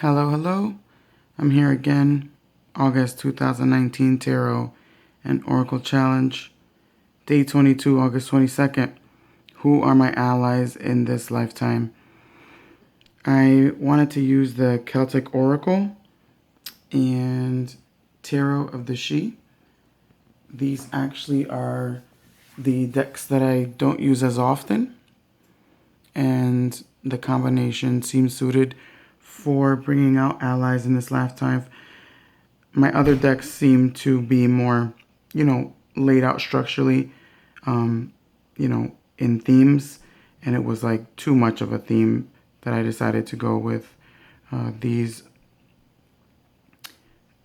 Hello, hello. I'm here again. August 2019 Tarot and Oracle Challenge. Day 22, August 22nd. Who are my allies in this lifetime? I wanted to use the Celtic Oracle and Tarot of the She. These actually are the decks that I don't use as often, and the combination seems suited for bringing out allies in this lifetime. My other decks seem to be more, laid out structurally, in themes, and it was like too much of a theme that I decided to go with these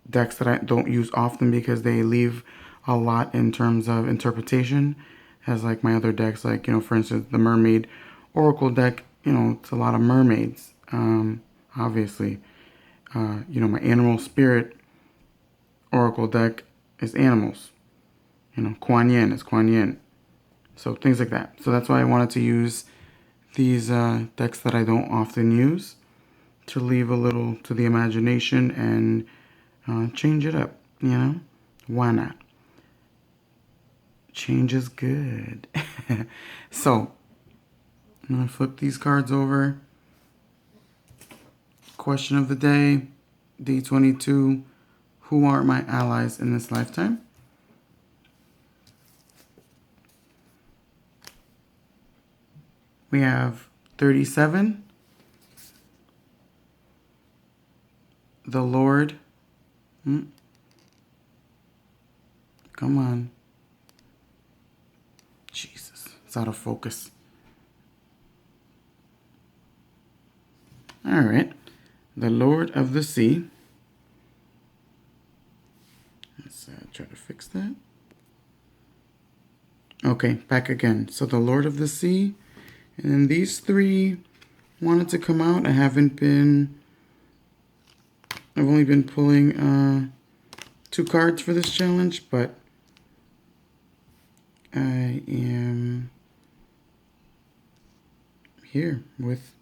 decks that I don't use often because they leave a lot in terms of interpretation, as like my other decks, like, for instance, the Mermaid Oracle deck, it's a lot of mermaids, obviously. My Animal Spirit Oracle deck is animals. Kuan Yin is Kuan Yin. So things like that. So that's why I wanted to use these decks that I don't often use to leave a little to the imagination and change it up, Why not? Change is good. So I'm going to flip these cards over. Question of the day, D22. Who are my allies in this lifetime? We have 37, the Lord. Come on. Jesus, it's out of focus. All right. The Lord of the Sea. Let's try to fix that. Okay, back again. So the Lord of the Sea. And then these three wanted to come out. I've only been pulling 2 cards for this challenge, but I am here with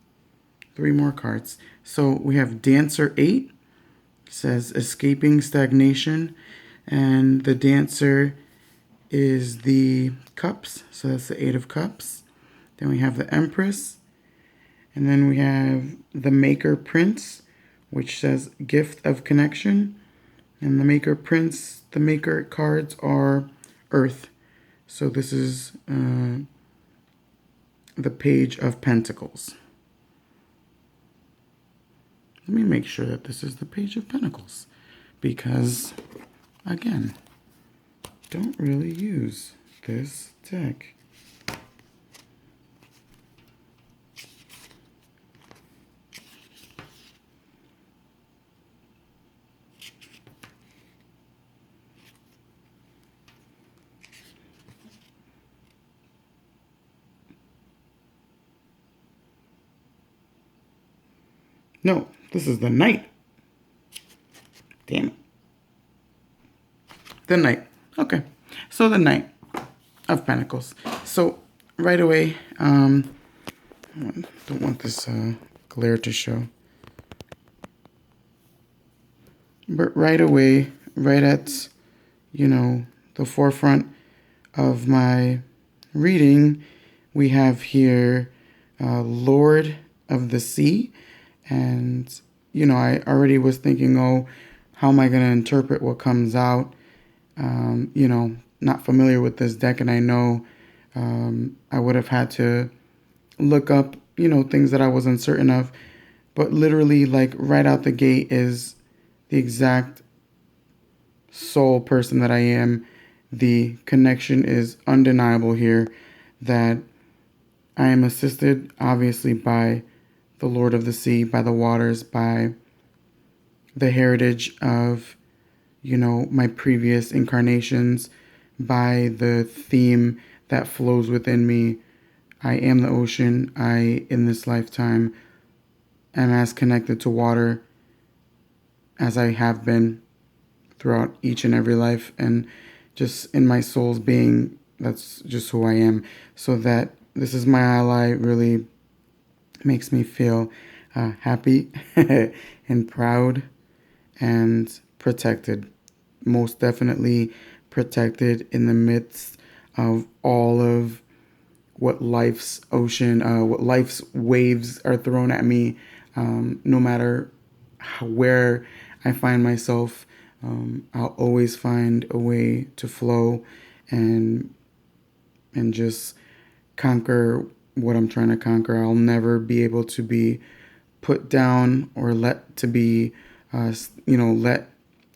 3 more cards. So we have Dancer 8. It says escaping stagnation. And the Dancer is the Cups. So that's the 8 of Cups. Then we have the Empress. And then we have the Maker Prince, which says Gift of Connection. And the Maker Prince, the Maker cards are Earth. So this is the Page of Pentacles. Let me make sure that this is the Page of Pentacles, because, again, don't really use this deck. No, this is the Knight. Damn it. The Knight. Okay. So the Knight of Pentacles. So right away, don't want this glare to show. But right away, right at, the forefront of my reading, we have here Lord of the Sea. And, I already was thinking, oh, how am I going to interpret what comes out? Not familiar with this deck, and I know I would have had to look up, things that I was uncertain of. But literally, like, right out the gate is the exact soul person that I am. The connection is undeniable here, that I am assisted, obviously, by the Lord of the Sea, by the waters, by the heritage of, my previous incarnations, by the theme that flows within me. I am the ocean. I, in this lifetime, am as connected to water as I have been throughout each and every life. And just in my soul's being, that's just who I am. So that this is my ally really makes me feel happy and proud and protected. Most definitely protected in the midst of all of what life's ocean, what life's waves are thrown at me. No matter where I find myself, I'll always find a way to flow and just conquer what I'm trying to conquer. I'll never be able to be put down or let to be, let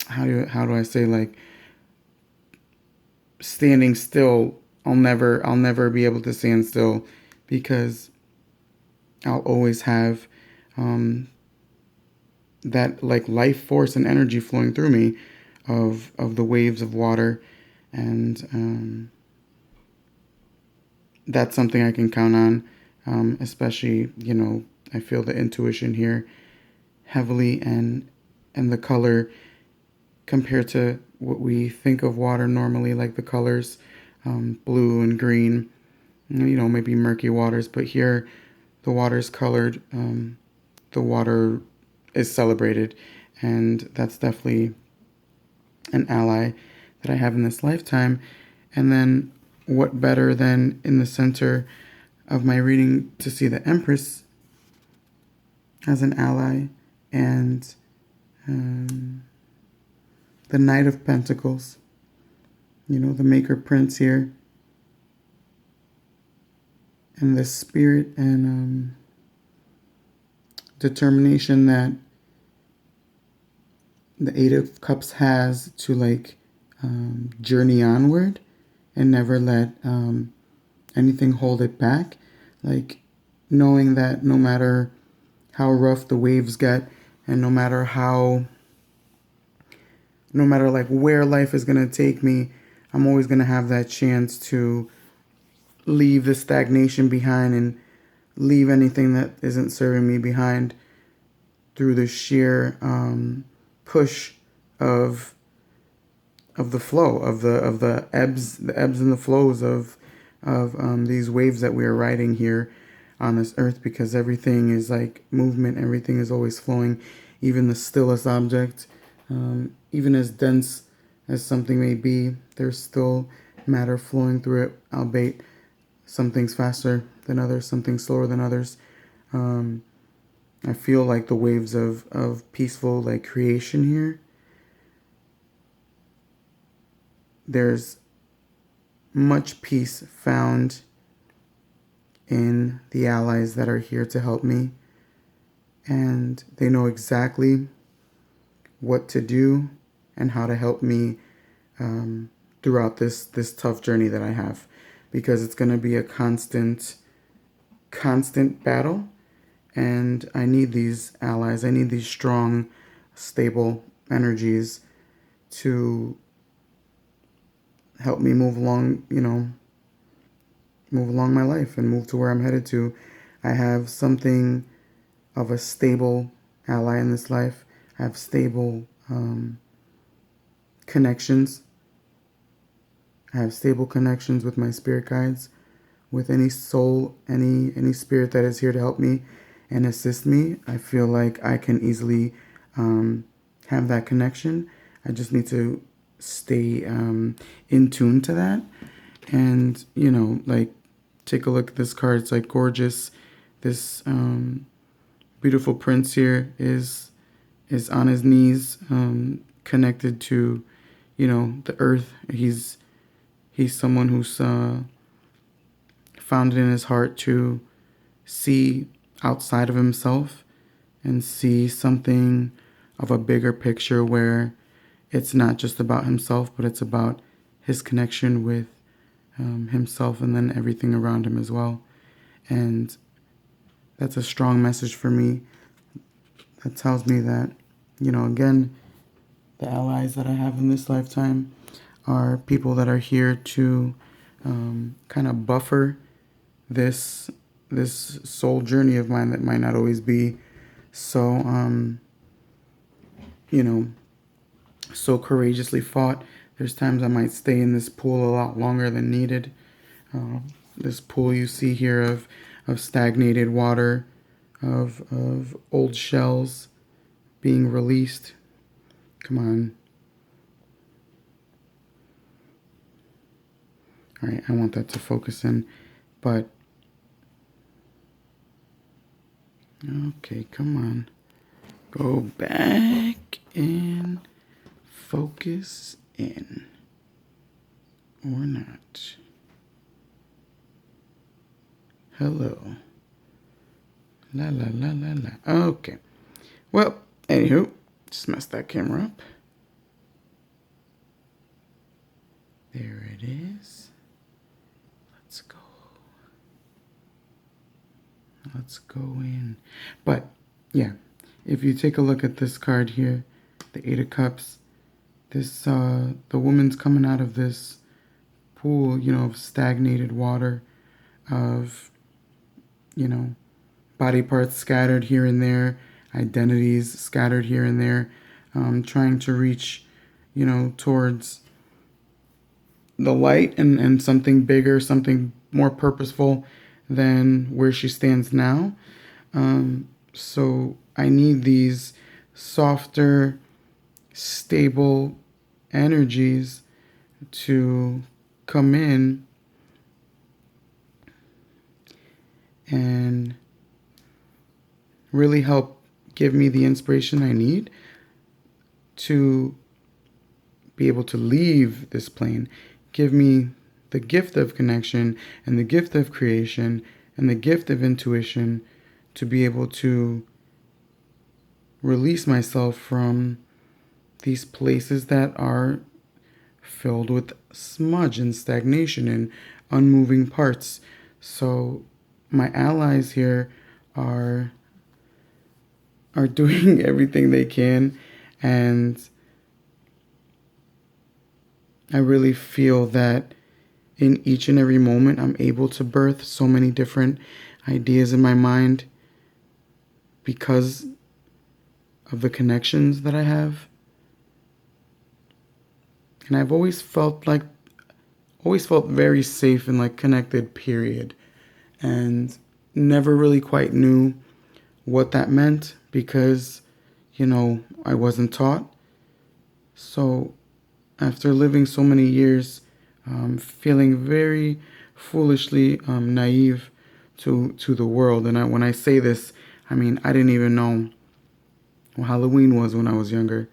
how do I say, like, standing still. I'll never be able to stand still because I'll always have um, that like life force and energy flowing through me of the waves of water, and that's something I can count on. Especially, I feel the intuition here heavily, and the color compared to what we think of water normally, like the colors, blue and green, maybe murky waters, but here the water is colored. The water is celebrated, and that's definitely an ally that I have in this lifetime. And then, what better than in the center of my reading to see the Empress as an ally, and um, the Knight of Pentacles, the Maker Prince here, and the spirit and determination that the Eight of Cups has to like journey onward and never let anything hold it back. Like knowing that no matter how rough the waves get, and no matter like where life is gonna take me, I'm always gonna have that chance to leave the stagnation behind and leave anything that isn't serving me behind through the sheer push of the flow of the ebbs and the flows of these waves that we are riding here on this earth, because everything is like movement, everything is always flowing, even the stillest object, even as dense as something may be, there's still matter flowing through it, albeit some things faster than others, some things slower than others. um, I feel like the waves of peaceful like creation here. There's much peace found in the allies that are here to help me, and they know exactly what to do and how to help me throughout this tough journey that I have, because it's going to be a constant battle, and I need these allies. I need these strong, stable energies to help me move along my life and move to where I'm headed to. I have something of a stable ally in this life. I have stable connections. I have stable connections with my spirit guides, with any soul, any spirit that is here to help me and assist me. I feel like I can easily have that connection. I just need to stay in tune to that, and like, take a look at this card. It's like gorgeous. This beautiful prince here is on his knees, connected to the earth. He's someone who's found it in his heart to see outside of himself and see something of a bigger picture, where it's not just about himself, but it's about his connection with himself and then everything around him as well. And that's a strong message for me that tells me that, again, the allies that I have in this lifetime are people that are here to kind of buffer this soul journey of mine that might not always be so you know so courageously fought. There's times I might stay in this pool a lot longer than needed. This pool you see here of stagnated water, of old shells being released. Come on. All right, I want that to focus in, but okay, come on. Go back and focus in. Or not. Hello. La la la la la. Okay. Well, anywho, just messed that camera up. There it is. Let's go. Let's go in. But, yeah, if you take a look at this card here, the Eight of Cups, this, the woman's coming out of this pool, of stagnated water, of, body parts scattered here and there, identities scattered here and there, trying to reach, towards the light and something bigger, something more purposeful than where she stands now. So I need these softer, stable energies to come in and really help give me the inspiration I need to be able to leave this plane, give me the gift of connection and the gift of creation and the gift of intuition to be able to release myself from these places that are filled with smudge and stagnation and unmoving parts. So my allies here are doing everything they can, and I really feel that in each and every moment I'm able to birth so many different ideas in my mind because of the connections that I have. And I've always felt very safe and connected, period. And never really quite knew what that meant because, I wasn't taught. So after living so many years, feeling very foolishly naive to the world. And when I say this, I mean, I didn't even know what Halloween was when I was younger.